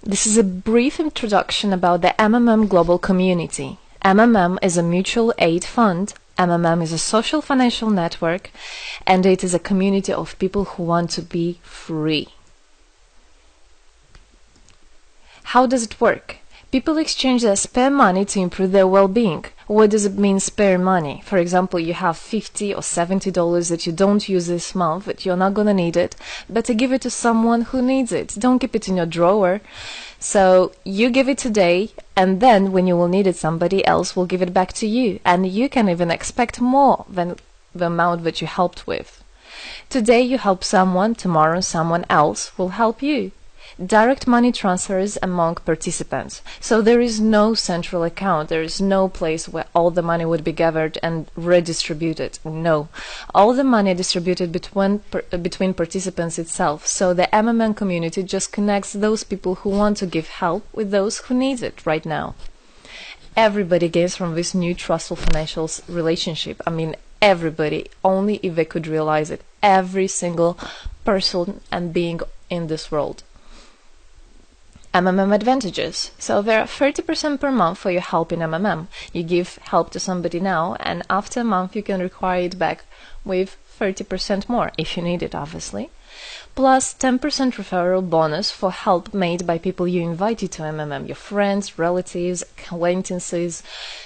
This is a brief introduction about the MMM global community. MMM is a mutual aid fund. MMM is a social financial network, and it is a community of people who want to be free. How does it work? People exchange their spare money to improve their well-being. What does it mean, spare money? For example, you have $50 or $70 that you don't use this month, but you're not gonna need it. Better give it to someone who needs it. Don't keep it in your drawer. So you give it today, and then when you will need it, somebody else will give it back to you. And you can even expect more than the amount that you helped with. Today you help someone, tomorrow someone else will help you. Direct money transfers among participants. So there is no central account. There is no place where all the money would be gathered and redistributed. No. All the money distributed between participants itself. So the MMM community just connects those people who want to give help with those who need it right now. Everybody gains from this new trustful financial relationship. I mean, everybody, only if they could realize it. Every single person and being in this world. MMM advantages. So there are 30% per month for your help in MMM. You give help to somebody now, and after a month you can require it back with 30% more, if you need it, obviously. Plus 10% referral bonus for help made by people you invited to MMM, your friends, relatives, acquaintances.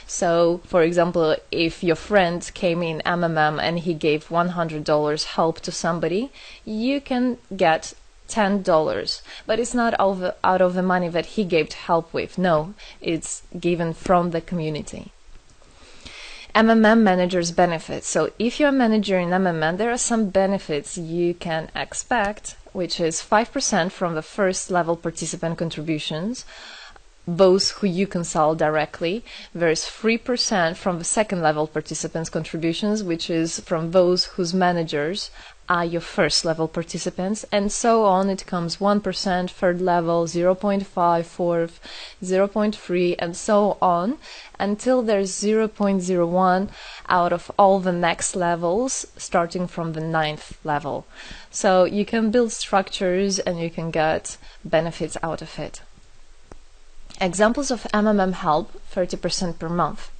So, for example, if your friend came in MMM and he gave $100 help to somebody, you can get $10, but it's not out of the money that he gave help with. No, it's given from the community. MMM managers benefits. So if you're a manager in MMM, there are some benefits you can expect, which is 5% from the first level participant contributions, those who you consult directly. There's 3% from the second level participants contributions, which is from those whose managers are your first level participants, and so on. It comes 1%, third level, 0.5, fourth, 0.3, and so on, until there's 0.01 out of all the next levels, starting from the 9th level. So you can build structures and you can get benefits out of it. Examples of MMM help, 30% per month.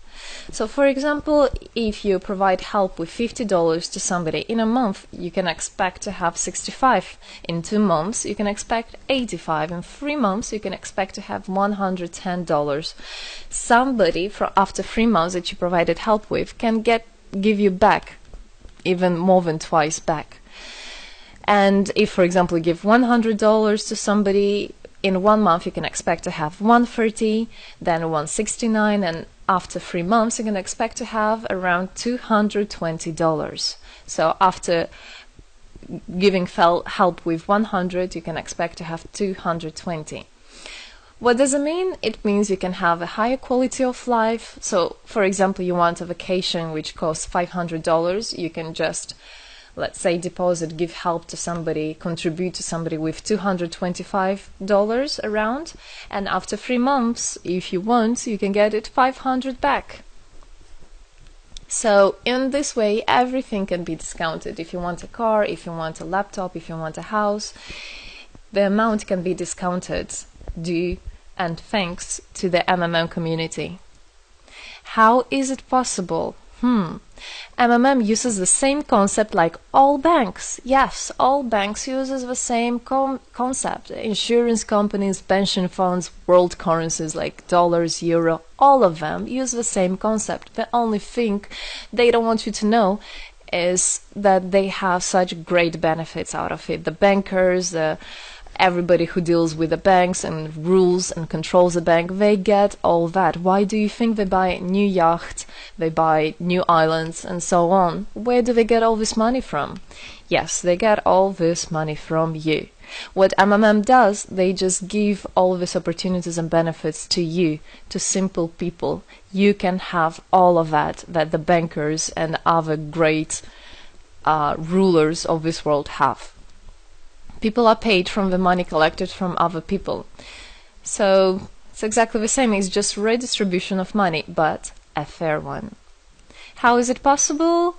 So for example, if you provide help with $50 to somebody in a month, you can expect to have 65. In 2 months, you can expect 85. In 3 months, you can expect to have $110. Somebody after 3 months that you provided help with can give you back even more than twice back. And if, for example, you give $100 to somebody, in 1 month you can expect to have 130, then 169, and after 3 months you can expect to have around $220. So after giving help with 100, you can expect to have 220. What does it mean? It means you can have a higher quality of life. So for example, you want a vacation which costs $500, you can just, let's say, deposit, give help to somebody, contribute to somebody with $225 around, and after 3 months, if you want, you can get it 500 back. So in this way, everything can be discounted. If you want a car, if you want a laptop, if you want a house, the amount can be discounted due and thanks to the MMM community. How is it possible? MMM uses the same concept like all banks. Yes, all banks uses the same concept. Insurance companies, pension funds, world currencies like dollars, euro, all of them use the same concept. The only thing they don't want you to know is that they have such great benefits out of it. The bankers, everybody who deals with the banks and rules and controls the bank, they get all that. Why do you think they buy new yachts, they buy new islands, and so on? Where do they get all this money from? Yes, they get all this money from you. What MMM does, they just give all these opportunities and benefits to you, to simple people. You can have all of that the bankers and other great rulers of this world have. People are paid from the money collected from other people. So it's exactly the same. It's just redistribution of money, but a fair one. How is it possible?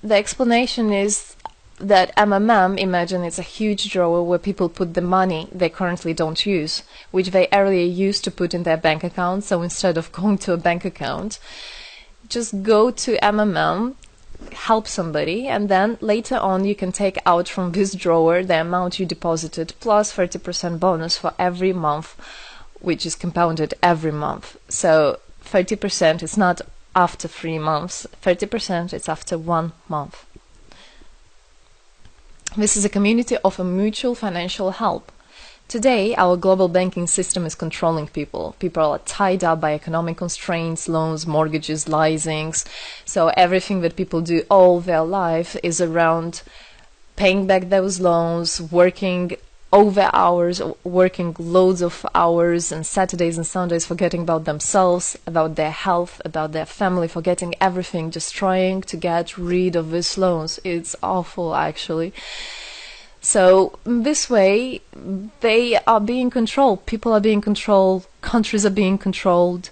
The explanation is that MMM, imagine it's a huge drawer where people put the money they currently don't use, which they earlier used to put in their bank account. So instead of going to a bank account, just go to MMM, help somebody, and then later on you can take out from this drawer the amount you deposited plus 30% bonus for every month, which is compounded every month. So 30% is not after 3 months, 30% is after 1 month. This is a community of a mutual financial help. Today, our global banking system is controlling people. People are tied up by economic constraints, loans, mortgages, leasings. So everything that people do all their life is around paying back those loans, working over hours, working loads of hours and Saturdays and Sundays, forgetting about themselves, about their health, about their family, forgetting everything, just trying to get rid of these loans. It's awful, actually. So this way, they are being controlled. People are being controlled. Countries are being controlled.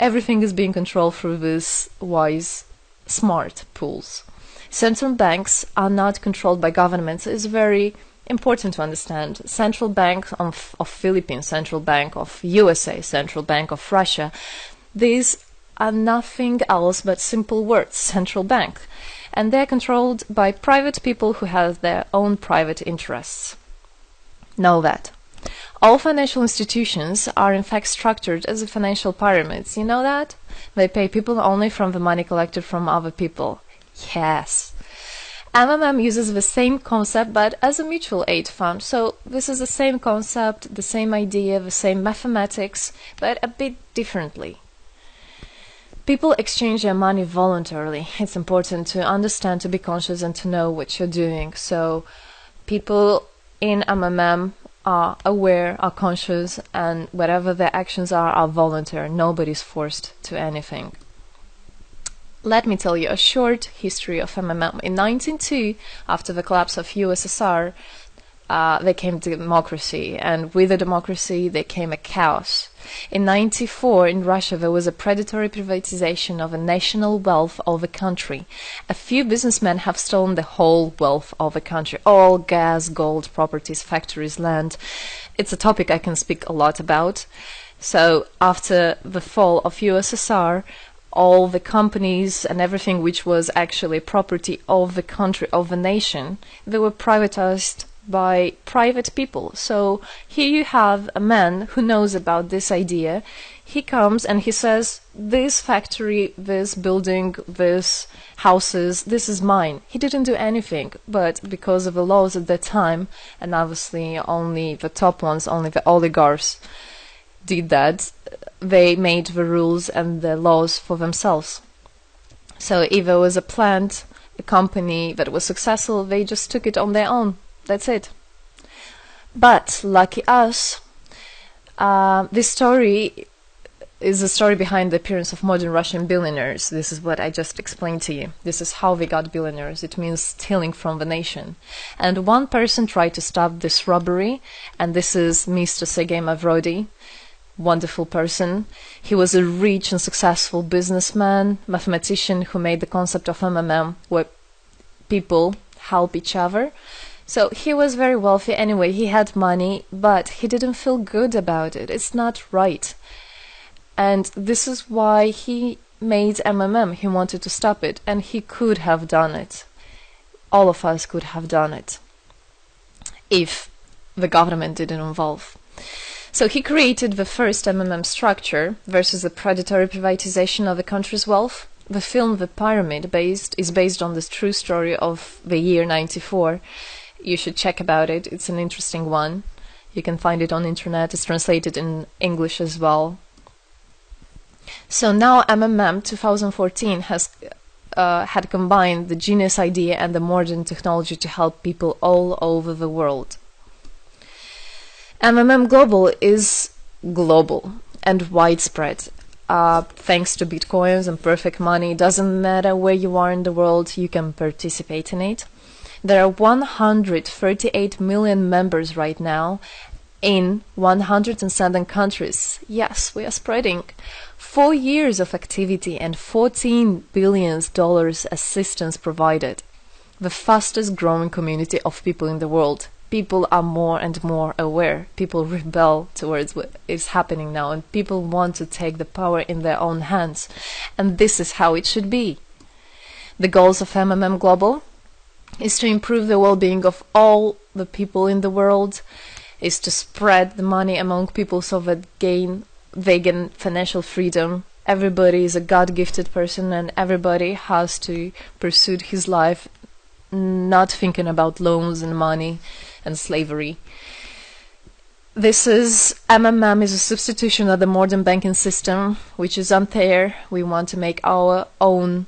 Everything is being controlled through these wise, smart pools. Central banks are not controlled by governments. It's very important to understand. Central Bank of Philippines, Central Bank of USA, Central Bank of Russia, these are nothing else but simple words, central bank. And they're controlled by private people who have their own private interests. Know that. All financial institutions are in fact structured as financial pyramids. You know that? They pay people only from the money collected from other people. Yes. MMM uses the same concept but as a mutual aid fund. So this is the same concept, the same idea, the same mathematics, but a bit differently. People exchange their money voluntarily. It's important to understand, to be conscious, and to know what you're doing. So people in MMM are aware, are conscious, and whatever their actions are voluntary. Nobody's forced to anything. Let me tell you a short history of MMM. In 1902, after the collapse of USSR, there came democracy, and with the democracy there came a chaos. In 1994, in Russia, there was a predatory privatization of a national wealth of the country. A few businessmen have stolen the whole wealth of the country, all gas, gold, properties, factories, land. It's a topic I can speak a lot about. So after the fall of USSR, all the companies and everything which was actually property of the country, of the nation, they were privatized by private people. So here you have a man who knows about this idea. He comes and he says, this factory, this building, this houses, this is mine. He didn't do anything, but because of the laws at that time, and obviously only the top ones, only the oligarchs did that, they made the rules and the laws for themselves. So if there was a plant, a company that was successful, they just took it on their own. That's it. But lucky us, this story is the story behind the appearance of modern Russian billionaires. This is what I just explained to you. This is how they got billionaires. It means stealing from the nation. And one person tried to stop this robbery, and this is Mr. Sergei Mavrodi. Wonderful person. He was a rich and successful businessman, mathematician who made the concept of MMM, where people help each other. So he was very wealthy anyway, he had money, but he didn't feel good about it. It's not right. And this is why he made MMM. He wanted to stop it, and he could have done it. All of us could have done it if the government didn't involve. So he created the first MMM structure versus the predatory privatization of the country's wealth. The film The Pyramid is based on this true story of the year 94. You should check about it. It's an interesting one. You can find it on internet. It's translated in English as well. So now MMM 2014 has had combined the genius idea and the modern technology to help people all over the world. MMM Global is global and widespread. Thanks to Bitcoins and perfect money, doesn't matter where you are in the world, you can participate in it. There are 138 million members right now in 107 countries. Yes, we are spreading. 4 years of activity and $14 billion assistance provided. the fastest growing community of people in the world. People are more and more aware. People rebel towards what is happening now, and people want to take the power in their own hands. And this is how it should be. The goals of MMM Global is to improve the well-being of all the people in the world, is to spread the money among people so that they gain financial freedom. Everybody is a God-gifted person, and everybody has to pursue his life not thinking about loans and money and slavery. This is MMM is a substitution of the modern banking system, which is unfair. We want to make our own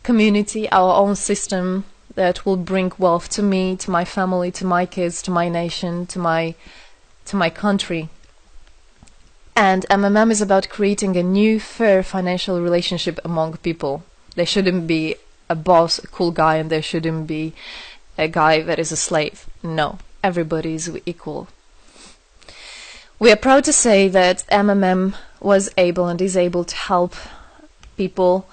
community, our own system that will bring wealth to me, to my family, to my kids, to my nation, to my country. And MMM is about creating a new, fair financial relationship among people. There shouldn't be a boss, a cool guy, and there shouldn't be a guy that is a slave. No, everybody is equal. We are proud to say that MMM was able and is able to help people.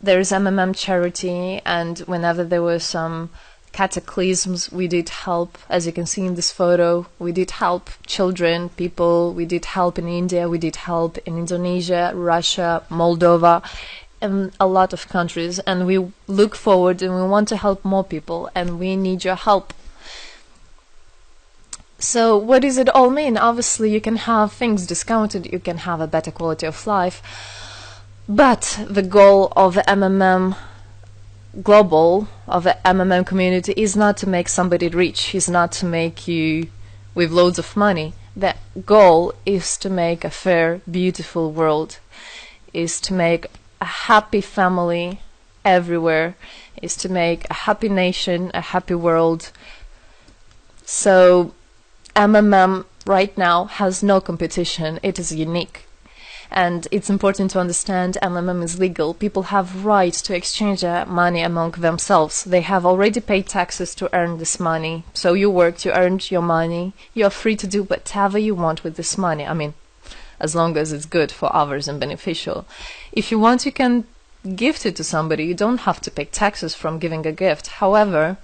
There is MMM charity, and whenever there were some cataclysms, we did help. As you can see in this photo, we did help children, people. We did help in India, we did help in Indonesia, Russia, Moldova, and a lot of countries. And we look forward and we want to help more people, and we need your help. So what does it all mean? Obviously, you can have things discounted, you can have a better quality of life, but the goal of the MMM Global, of the MMM community, is not to make somebody rich, is not to make you with loads of money. The goal is to make a fair, beautiful world, is to make a happy family everywhere, is to make a happy nation, a happy world. So MMM right now has no competition, it is unique. And it's important to understand MMM is legal. People have right to exchange their money among themselves. They have already paid taxes to earn this money. So you worked, you earned your money. You are free to do whatever you want with this money. I mean, as long as it's good for others and beneficial. If you want, you can gift it to somebody. You don't have to pay taxes from giving a gift. However,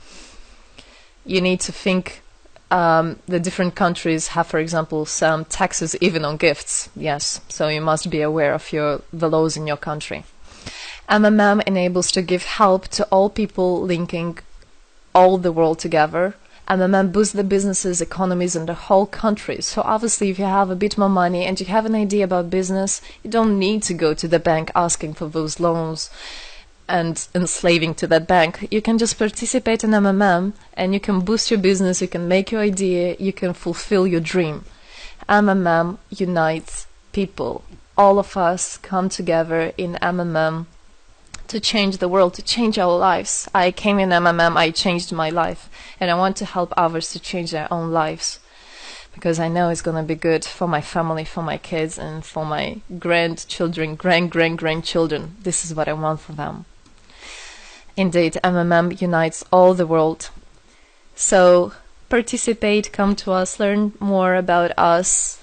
you need to think the different countries have, for example, some taxes even on gifts. Yes, so you must be aware of the laws in your country. MMM enables to give help to all people, linking all the world together. MMM boosts the businesses, economies, and the whole country. So obviously, if you have a bit more money and you have an idea about business, you don't need to go to the bank asking for those loans and enslaving to that bank. You can just participate in MMM and you can boost your business, you can make your idea, you can fulfill your dream. MMM unites people. All of us come together in MMM to change the world, to change our lives. I came in MMM, I changed my life, and I want to help others to change their own lives, because I know it's going to be good for my family, for my kids, and for my grandchildren, grandchildren. This is what I want for them. Indeed, MMM unites all the world. So participate, come to us, learn more about us,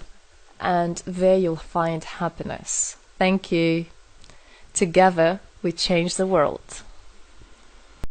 and there you'll find happiness. Thank you. Together, we change the world.